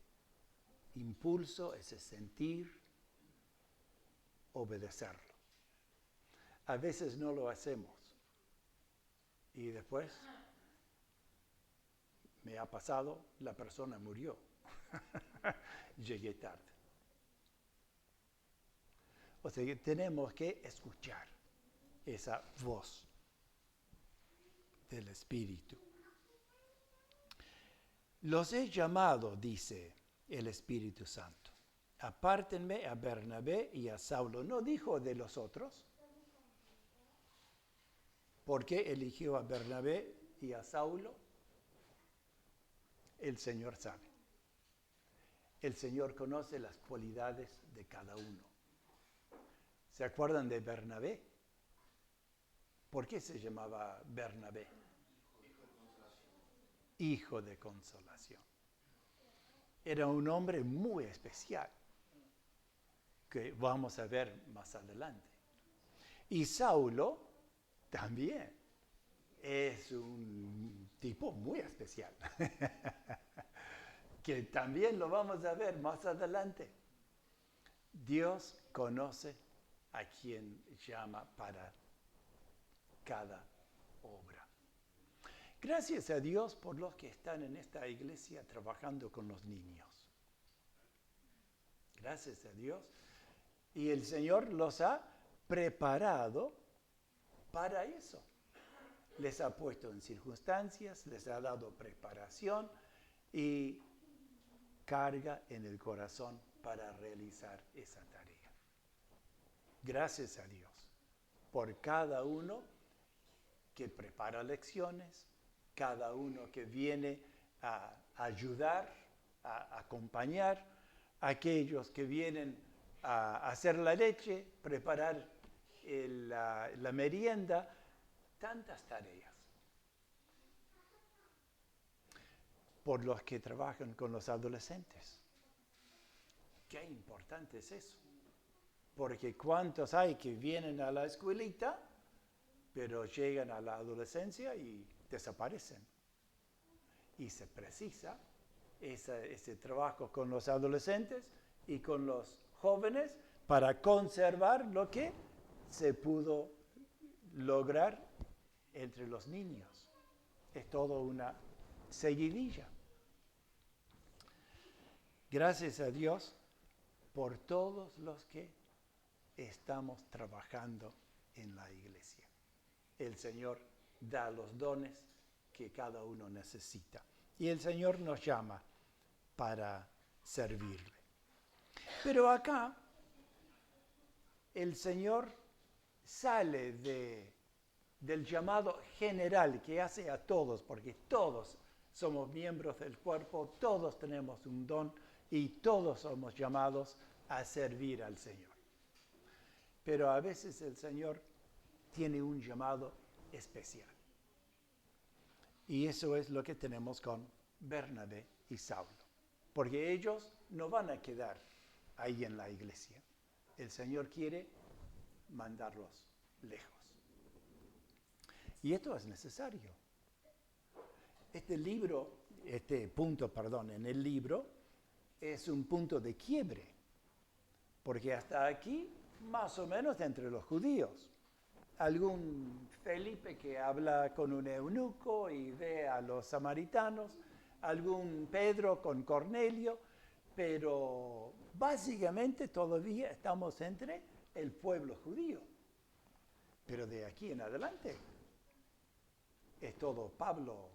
impulso, ese sentir, obedecerlo. A veces no lo hacemos. Y después me ha pasado, la persona murió. Llegué tarde. O sea que tenemos que escuchar esa voz del Espíritu. Los he llamado, dice el Espíritu Santo. Apártenme a Bernabé y a Saulo. No dijo de los otros. ¿Por qué eligió a Bernabé y a Saulo? El Señor sabe. El Señor conoce las cualidades de cada uno. ¿Se acuerdan de Bernabé? ¿Por qué se llamaba Bernabé? Hijo de consolación. Era un hombre muy especial, que vamos a ver más adelante. Y Saulo también es un tipo muy especial, que también lo vamos a ver más adelante. Dios conoce a quien llama para cada obra. Gracias a Dios por los que están en esta iglesia trabajando con los niños. Gracias a Dios. Y el Señor los ha preparado para eso. Les ha puesto en circunstancias, les ha dado preparación y carga en el corazón para realizar esa tarea. Gracias a Dios por cada uno que prepara lecciones, cada uno que viene a ayudar, a acompañar, aquellos que vienen a hacer la leche, preparar la merienda, tantas tareas. Por los que trabajan con los adolescentes. Qué importante es eso. Porque cuántos hay que vienen a la escuelita, pero llegan a la adolescencia y desaparecen. Y se precisa ese trabajo con los adolescentes y con los jóvenes para conservar lo que se pudo lograr entre los niños. Es todo una seguidilla. Gracias a Dios por todos los que estamos trabajando en la iglesia. El Señor da los dones que cada uno necesita. Y el Señor nos llama para servirle. Pero acá el Señor sale del llamado general que hace a todos, porque todos somos miembros del cuerpo, todos tenemos un don y todos somos llamados a servir al Señor. Pero a veces el Señor tiene un llamado especial. Y eso es lo que tenemos con Bernabé y Saulo. Porque ellos no van a quedar ahí en la iglesia. El Señor quiere mandarlos lejos. Y esto es necesario. Este punto en el libro es un punto de quiebre. Porque hasta aquí, más o menos entre los judíos, algún Felipe que habla con un eunuco y ve a los samaritanos, algún Pedro con Cornelio, pero básicamente todavía estamos entre el pueblo judío. Pero de aquí en adelante es todo Pablo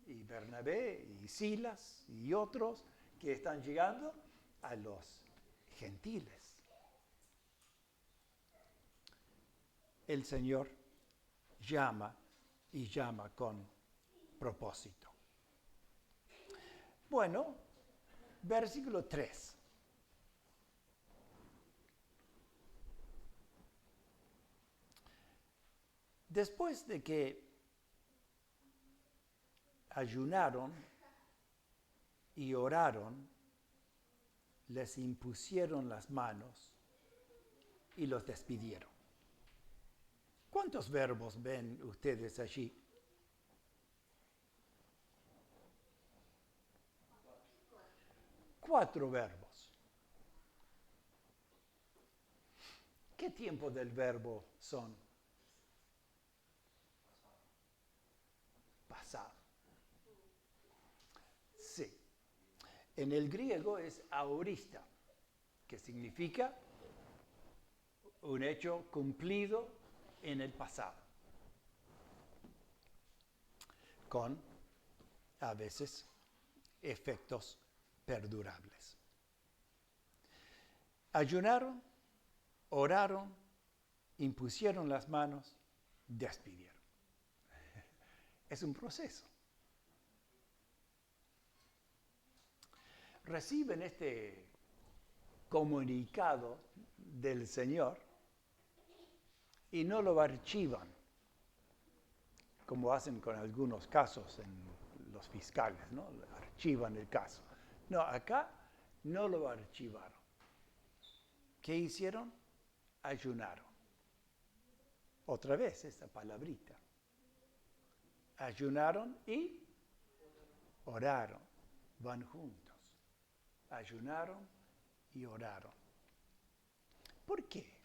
y Bernabé y Silas y otros que están llegando a los gentiles. El Señor llama y llama con propósito. Bueno, versículo 3. Después de que ayunaron y oraron, les impusieron las manos y los despidieron. ¿Cuántos verbos ven ustedes allí? 4 verbos. ¿Qué tiempo del verbo son? Pasado. Sí. En el griego es aorista, que significa un hecho cumplido en el pasado, con a veces efectos perdurables. Ayunaron, oraron, impusieron las manos, despidieron. Es un proceso. Reciben este comunicado del Señor y no lo archivan, como hacen con algunos casos en los fiscales, ¿no? Archivan el caso. No, acá no lo archivaron. ¿Qué hicieron? Ayunaron. Otra vez esa palabrita. Ayunaron y oraron. Van juntos. Ayunaron y oraron. ¿Por qué?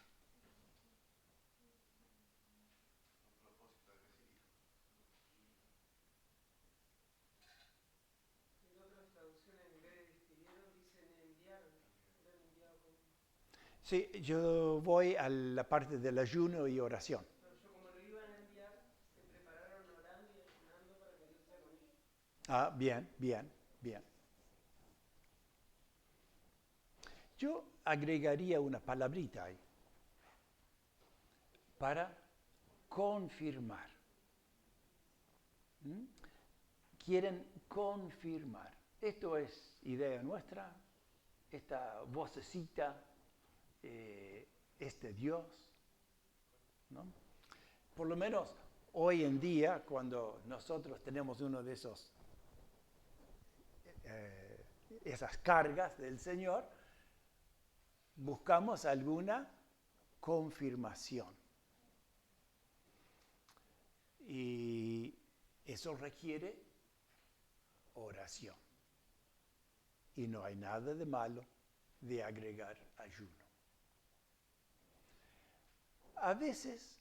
Sí, yo voy a la parte del ayuno y oración. Pero yo como lo iban a enviar, se prepararon orando y ayunando para que Dios sea con ellos. Ah, bien, bien, bien. Yo agregaría una palabrita ahí para confirmar. ¿Mm? Quieren confirmar. Esto es idea nuestra, esta vocecita, este Dios, ¿no? Por lo menos hoy en día, cuando nosotros tenemos uno de esas cargas del Señor, buscamos alguna confirmación. Y eso requiere oración. Y no hay nada de malo de agregar ayuno. A veces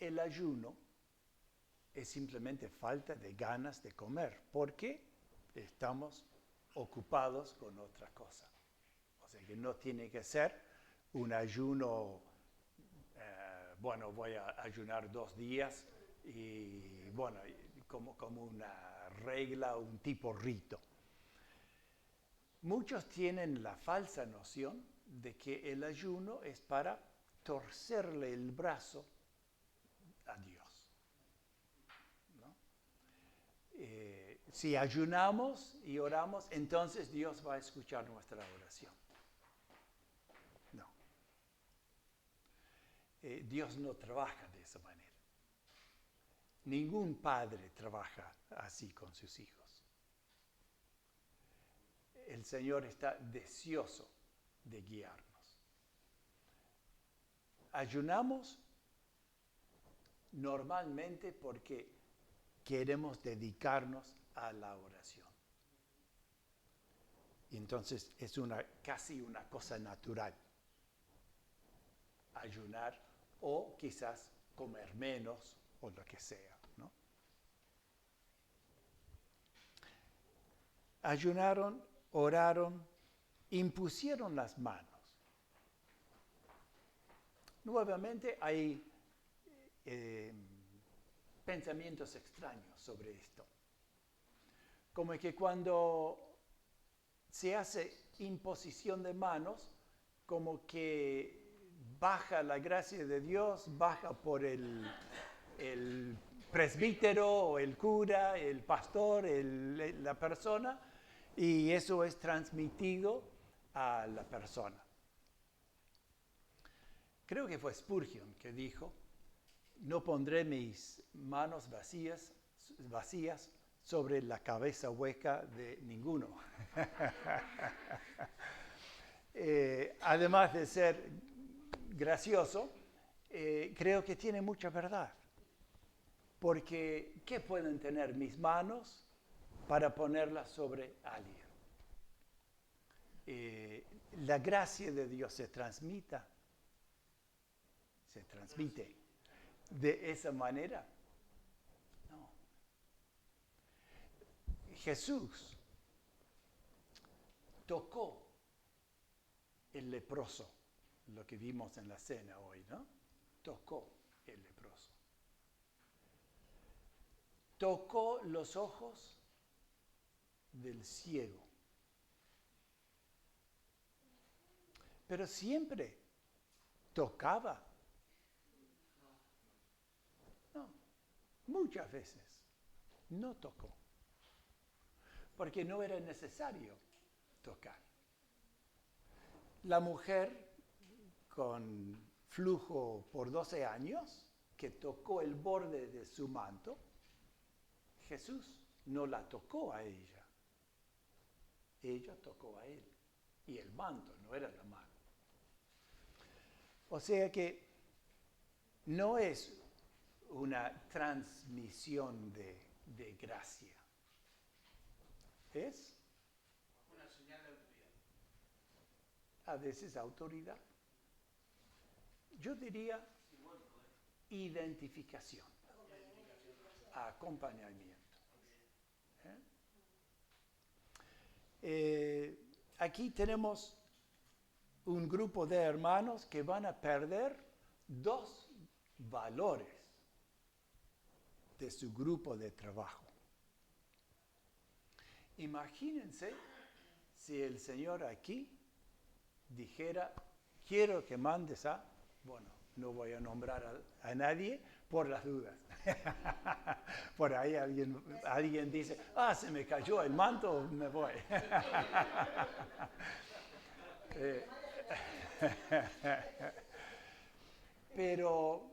el ayuno es simplemente falta de ganas de comer, porque estamos ocupados con otra cosa. O sea que no tiene que ser un ayuno, bueno, voy a ayunar 2 días y bueno, como una regla, un tipo rito. Muchos tienen la falsa noción de que el ayuno es para torcerle el brazo a Dios, ¿no? Si ayunamos y oramos, entonces Dios va a escuchar nuestra oración. No. Dios no trabaja de esa manera. Ningún padre trabaja así con sus hijos. El Señor está deseoso de guiarnos. Ayunamos normalmente porque queremos dedicarnos a la oración. Y entonces es casi una cosa natural. Ayunar o quizás comer menos o lo que sea, ¿no? Ayunaron, oraron, impusieron las manos. Nuevamente hay pensamientos extraños sobre esto. Como que cuando se hace imposición de manos, como que baja la gracia de Dios, baja por el presbítero o el cura, el pastor, la persona, y eso es transmitido a la persona. Creo que fue Spurgeon que dijo: no pondré mis manos vacías sobre la cabeza hueca de ninguno. Además de ser gracioso, creo que tiene mucha verdad. Porque, ¿qué pueden tener mis manos para ponerlas sobre alguien? La gracia de Dios se transmite de esa manera. No. Jesús tocó el leproso, lo que vimos en la cena hoy, ¿no? Tocó el leproso. Tocó los ojos del ciego. Pero siempre tocaba. No, muchas veces no tocó, porque no era necesario tocar. La mujer con flujo por 12 años, que tocó el borde de su manto, Jesús no la tocó a ella. Ella tocó a él. Y el manto, no era la mano. O sea que no es una transmisión de gracia. Es una señal de autoridad. A veces autoridad. Yo diría identificación. Acompañamiento. Aquí tenemos un grupo de hermanos que van a perder 2 valores de su grupo de trabajo. Imagínense si el Señor aquí dijera, quiero que mandes a, bueno, no voy a nombrar a nadie por las dudas. Por ahí alguien dice, se me cayó el manto, me voy. Pero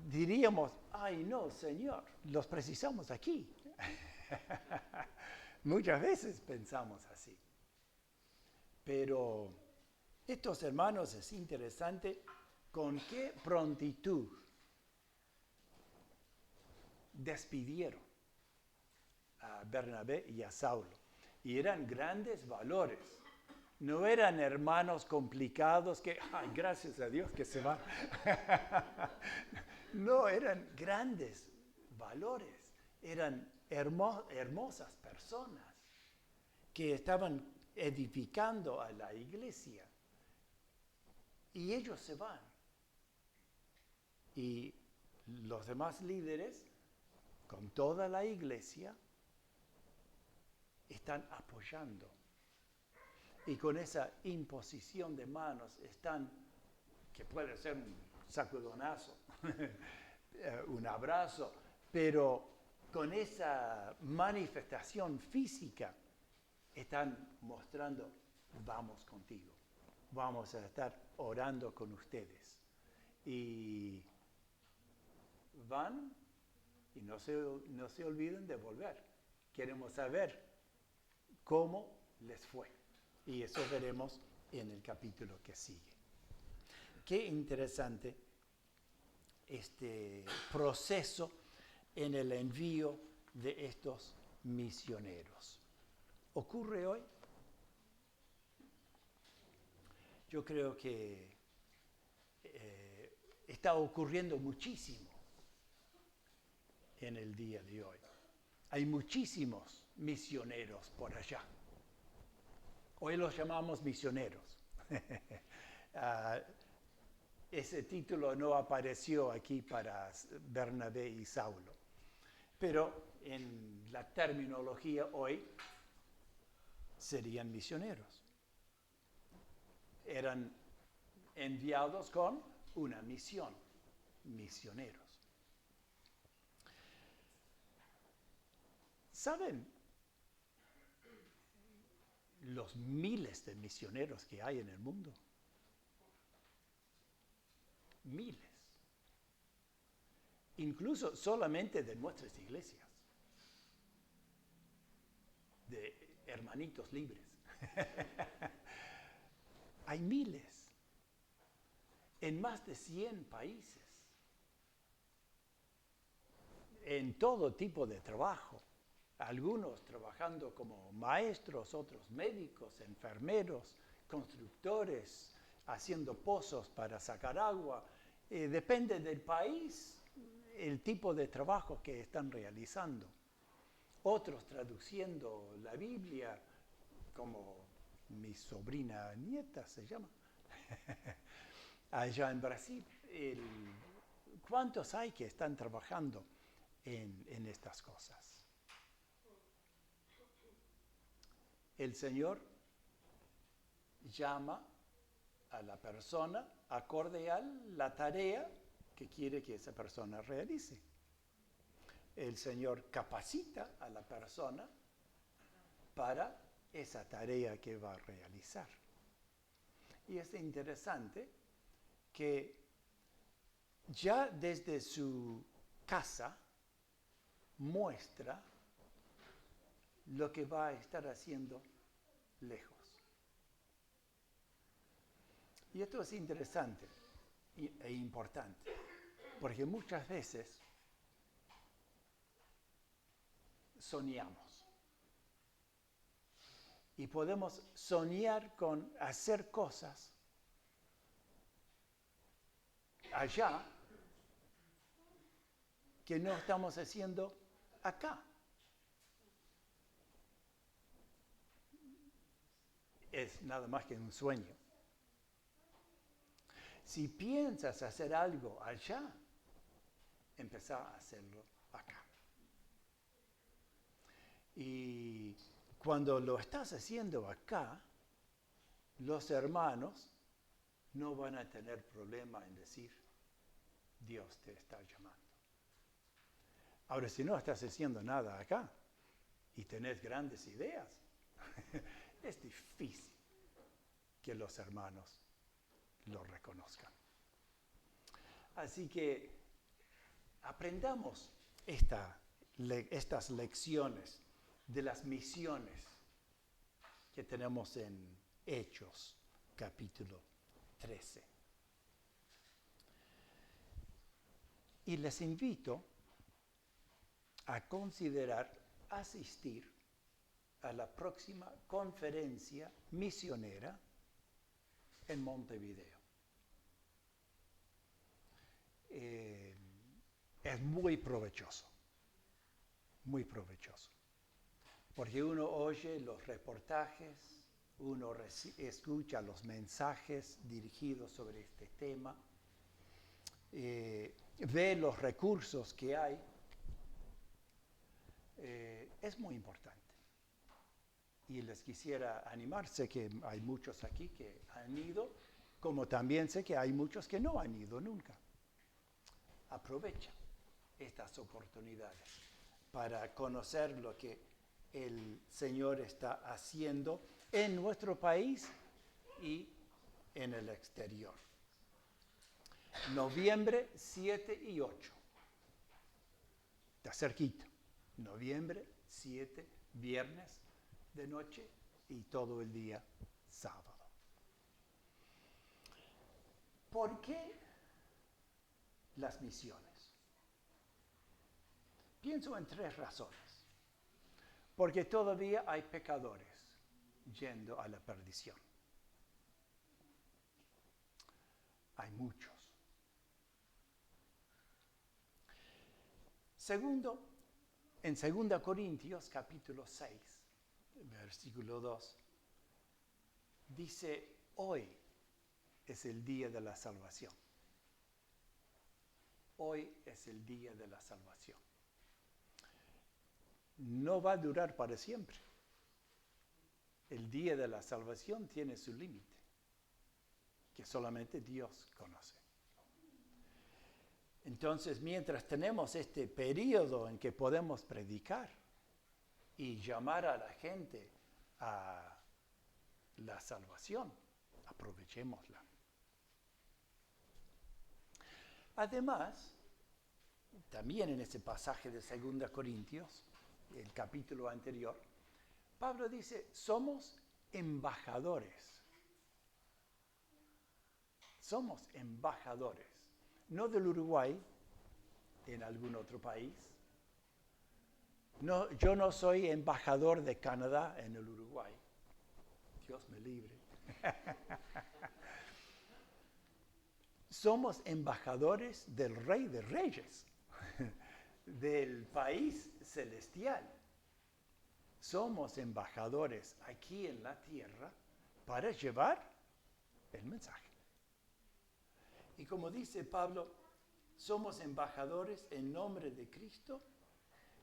diríamos, ay no, Señor, los precisamos aquí. Muchas veces pensamos así. Pero estos hermanos es interesante con qué prontitud despidieron a Bernabé y a Saulo. Y eran grandes valores. No eran hermanos complicados que, ay, gracias a Dios que se van. No, eran grandes valores. Eran hermosas personas que estaban edificando a la iglesia. Y ellos se van. Y los demás líderes, con toda la iglesia, están apoyando. Y con esa imposición de manos están, que puede ser un sacudonazo, un abrazo, pero con esa manifestación física están mostrando, vamos contigo, vamos a estar orando con ustedes. Y van y no se olviden de volver. Queremos saber cómo les fue. Y eso veremos en el capítulo que sigue. Qué interesante este proceso en el envío de estos misioneros. ¿Ocurre hoy? Yo creo que está ocurriendo muchísimo en el día de hoy. Hay muchísimos misioneros por allá. Hoy los llamamos misioneros. Ese título no apareció aquí para Bernabé y Saulo. Pero en la terminología hoy serían misioneros. Eran enviados con una misión, misioneros. ¿Saben los miles de misioneros que hay en el mundo? Miles. Incluso solamente de nuestras iglesias. De hermanitos libres. Hay miles. En más de 100 países. En todo tipo de trabajo. Algunos trabajando como maestros, otros médicos, enfermeros, constructores, haciendo pozos para sacar agua. Depende del país, el tipo de trabajo que están realizando. Otros traduciendo la Biblia, como mi sobrina nieta se llama, allá en Brasil. ¿Cuántos hay que están trabajando en estas cosas? El Señor llama a la persona acorde a la tarea que quiere que esa persona realice. El Señor capacita a la persona para esa tarea que va a realizar. Y es interesante que ya desde su casa muestra lo que va a estar haciendo lejos. Y esto es interesante e importante, porque muchas veces soñamos. Y podemos soñar con hacer cosas allá que no estamos haciendo acá. Es nada más que un sueño. Si piensas hacer algo allá, empezá a hacerlo acá. Y cuando lo estás haciendo acá, los hermanos no van a tener problema en decir, Dios te está llamando. Ahora, si no estás haciendo nada acá y tenés grandes ideas, es difícil que los hermanos lo reconozcan. Así que aprendamos estas lecciones de las misiones que tenemos en Hechos, capítulo 13. Y les invito a considerar asistir a la próxima conferencia misionera en Montevideo. Es muy provechoso, porque uno oye los reportajes, uno escucha los mensajes dirigidos sobre este tema, ve los recursos que hay. Es muy importante. Y les quisiera animar, sé que hay muchos aquí que han ido, como también sé que hay muchos que no han ido nunca. Aprovecha estas oportunidades para conocer lo que el Señor está haciendo en nuestro país y en el exterior. Noviembre 7 y 8. Está cerquita. Noviembre 7, viernes de noche y todo el día sábado. ¿Por qué las misiones? Pienso en 3 razones. Porque todavía hay pecadores yendo a la perdición. Hay muchos. Segundo, en 2 Corintios capítulo 6, versículo 2, dice, hoy es el día de la salvación. Hoy es el día de la salvación. No va a durar para siempre. El día de la salvación tiene su límite, que solamente Dios conoce. Entonces, mientras tenemos este periodo en que podemos predicar y llamar a la gente a la salvación, aprovechémosla. Además, también en ese pasaje de 2 Corintios, el capítulo anterior, Pablo dice, somos embajadores. Somos embajadores, no del Uruguay, en algún otro país. No, yo no soy embajador de Canadá en el Uruguay. Dios me libre. Somos embajadores del Rey de Reyes, del país celestial. Somos embajadores aquí en la tierra para llevar el mensaje. Y como dice Pablo, somos embajadores en nombre de Cristo,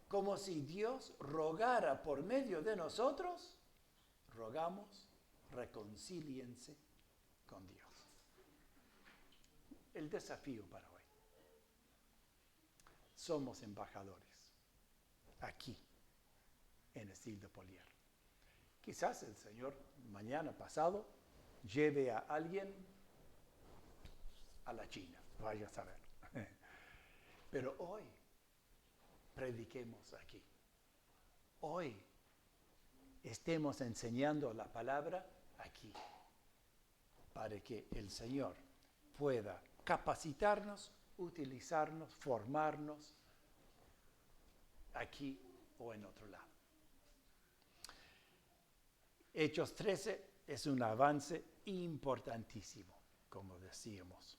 como si Dios rogara por medio de nosotros, rogamos, reconcíliense con Dios. El desafío para hoy. Somos embajadores aquí en Isildo Polier. Quizás el Señor mañana pasado lleve a alguien a la China, vaya a saber. Pero hoy prediquemos aquí. Hoy estemos enseñando la palabra aquí, para que el Señor pueda capacitarnos, utilizarnos, formarnos aquí o en otro lado. Hechos 13 es un avance importantísimo, como decíamos.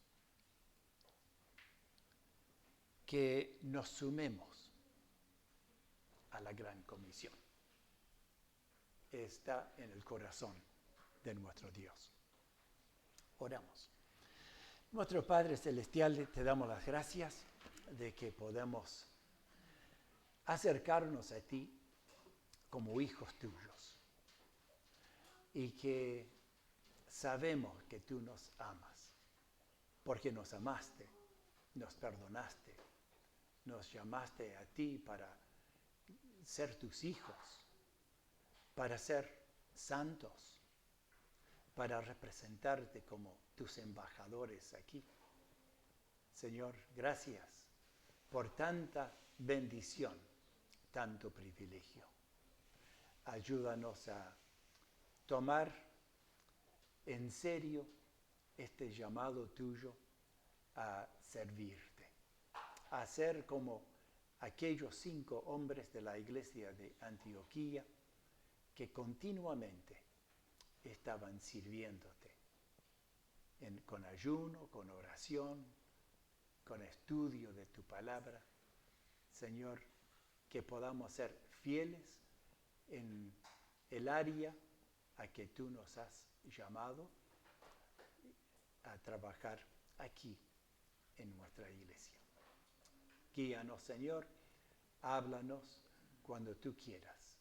Que nos sumemos a la gran comisión. Está en el corazón de nuestro Dios. Oramos. Nuestro Padre Celestial, te damos las gracias de que podemos acercarnos a ti como hijos tuyos y que sabemos que tú nos amas, porque nos amaste, nos perdonaste, nos llamaste a ti para ser tus hijos, para ser santos, para representarte como tus embajadores aquí. Señor, gracias por tanta bendición, tanto privilegio. Ayúdanos a tomar en serio este llamado tuyo a servirte, a ser como aquellos 5 hombres de la iglesia de Antioquía que continuamente estaban sirviéndote, con ayuno, con oración, con estudio de tu palabra. Señor, que podamos ser fieles en el área a que tú nos has llamado a trabajar aquí en nuestra iglesia. Guíanos, Señor, háblanos cuando tú quieras.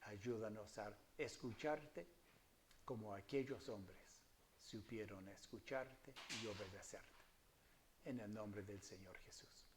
Ayúdanos a escucharte como aquellos hombres supieron escucharte y obedecerte. En el nombre del Señor Jesús.